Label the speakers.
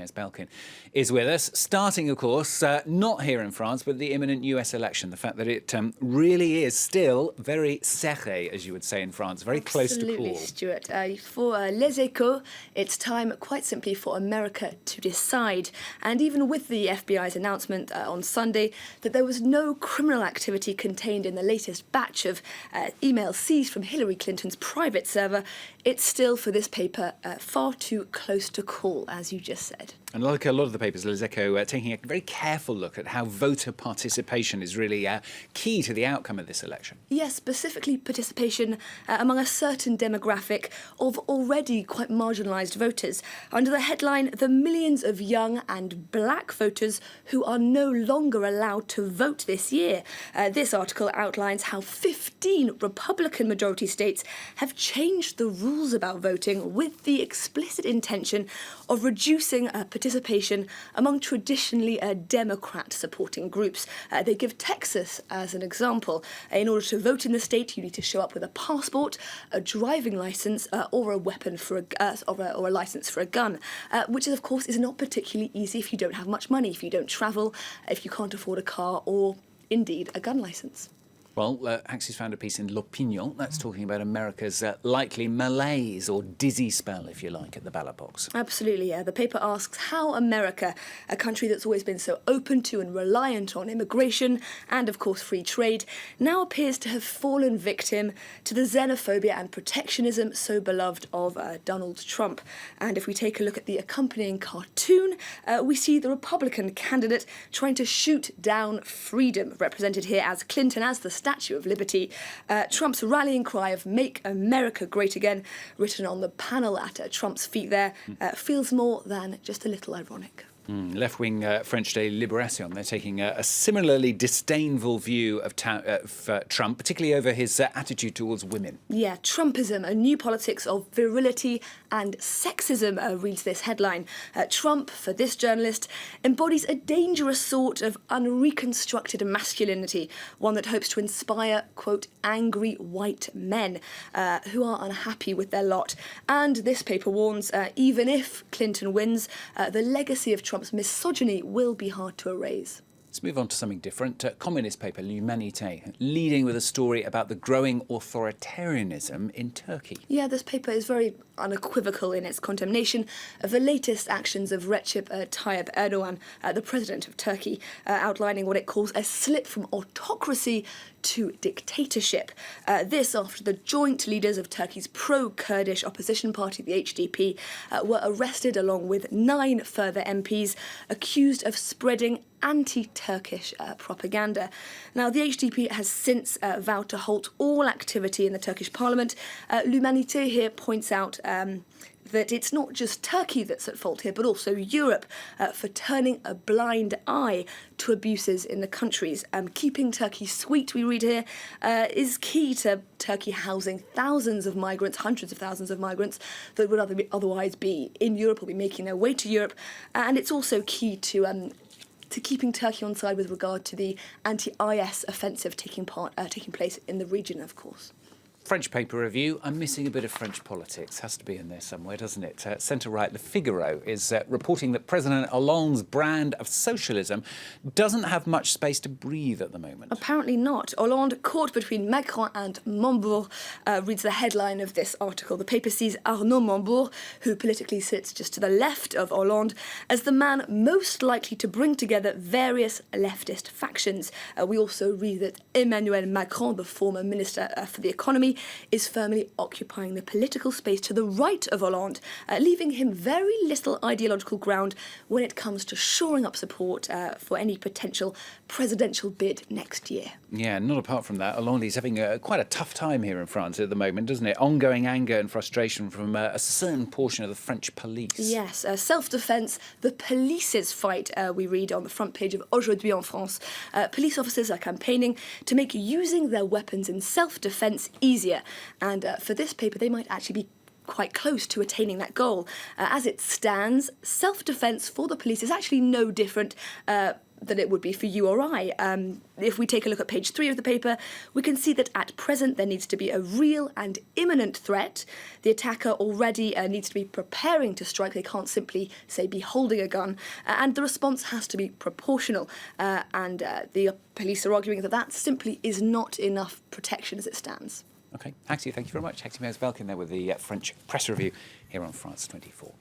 Speaker 1: Inez Belkin is with us. Starting, of course, not here in France, but the imminent US election. The fact that it really is still very serré, as you would say in France, very close to call.
Speaker 2: Absolutely, Stuart. For Les Echos, it's time, quite simply, for America to decide. And even with the FBI's announcement on Sunday that there was no criminal activity contained in the latest batch of emails seized from Hillary Clinton's private server, it's still, for this paper, far too close to call, as you just said.
Speaker 1: And like a lot of the papers, Les Echos taking a very careful look at how voter participation is really key to the outcome of this election.
Speaker 2: Yes, specifically participation among a certain demographic of already quite marginalised voters. Under the headline, the millions of young and black voters who are no longer allowed to vote this year. This article outlines how 15 Republican majority states have changed the rules about voting with the explicit intention of reducing participation among traditionally Democrat-supporting groups. They give Texas as an example. In order to vote in the state, you need to show up with a passport, a driving licence, or a weapon for or a licence for a gun, which, of course, is not particularly easy if you don't have much money, if you don't travel, if you can't afford a car, or indeed a gun licence.
Speaker 1: Well, Axis found a piece in L'Opinion that's talking about America's likely malaise or dizzy spell, if you like, at the ballot box.
Speaker 2: Absolutely, yeah. The paper asks how America, a country that's always been so open to and reliant on immigration and, of course, free trade, now appears to have fallen victim to the xenophobia and protectionism so beloved of Donald Trump. And if we take a look at the accompanying cartoon, we see the Republican candidate trying to shoot down freedom, represented here as Clinton as the Statue of Liberty. Trump's rallying cry of "Make America Great Again," written on the panel at Trump's feet there, feels more than just a little ironic.
Speaker 1: Left-wing French daily Libération, they're taking a similarly disdainful view of Trump, particularly over his attitude towards women.
Speaker 2: Yeah, Trumpism, a new politics of virility and sexism, reads this headline. Trump, for this journalist, embodies a dangerous sort of unreconstructed masculinity, one that hopes to inspire, quote, angry white men who are unhappy with their lot. And this paper warns, even if Clinton wins, the legacy of Trump's misogyny will be hard to erase.
Speaker 1: Let's move on to something different. Communist paper L'Humanité, leading with a story about the growing authoritarianism in Turkey.
Speaker 2: Yeah, this paper is very unequivocal in its condemnation of the latest actions of Recep Tayyip Erdogan, the president of Turkey, outlining what it calls a slip from autocracy to dictatorship. This after the joint leaders of Turkey's pro-Kurdish opposition party, the HDP, were arrested along with 9 further MPs accused of spreading anti-Turkish propaganda. Now, the HDP has since vowed to halt all activity in the Turkish parliament. L'Humanité here points out that it's not just Turkey that's at fault here, but also Europe for turning a blind eye to abuses in the countries. Keeping Turkey sweet, we read here, is key to Turkey housing thousands of migrants, hundreds of thousands of migrants that would otherwise be in Europe or be making their way to Europe. And it's also key to keeping Turkey on side with regard to the anti-IS offensive taking place in the region, of course.
Speaker 1: French paper review. I'm missing a bit of French politics. Has to be in there somewhere, doesn't it? Centre-right, Le Figaro, is reporting that President Hollande's brand of socialism doesn't have much space to breathe at the moment.
Speaker 2: Apparently not. Hollande, caught between Macron and Montebourg, reads the headline of this article. The paper sees Arnaud Montebourg, who politically sits just to the left of Hollande, as the man most likely to bring together various leftist factions. We also read that Emmanuel Macron, the former Minister for the Economy, is firmly occupying the political space to the right of Hollande, leaving him very little ideological ground when it comes to shoring up support for any potential presidential bid next year.
Speaker 1: Yeah, not apart from that, Hollande is having quite a tough time here in France at the moment, doesn't it? Ongoing anger and frustration from a certain portion of the French police.
Speaker 2: Yes, self-defence, the police's fight, we read on the front page of Aujourd'hui en France. Police officers are campaigning to make using their weapons in self-defence easier. And for this paper, they might actually be quite close to attaining that goal. As it stands, self-defence for the police is actually no different than it would be for you or I. If we take a look at page 3 of the paper, we can see that at present there needs to be a real and imminent threat. The attacker already needs to be preparing to strike. They can't simply, say, be holding a gun. And the response has to be proportional. And the police are arguing that that simply is not enough protection as it stands.
Speaker 1: OK, Haxi, thank you very much. Haxi Mears-Velkin there with the French Press Review here on France 24.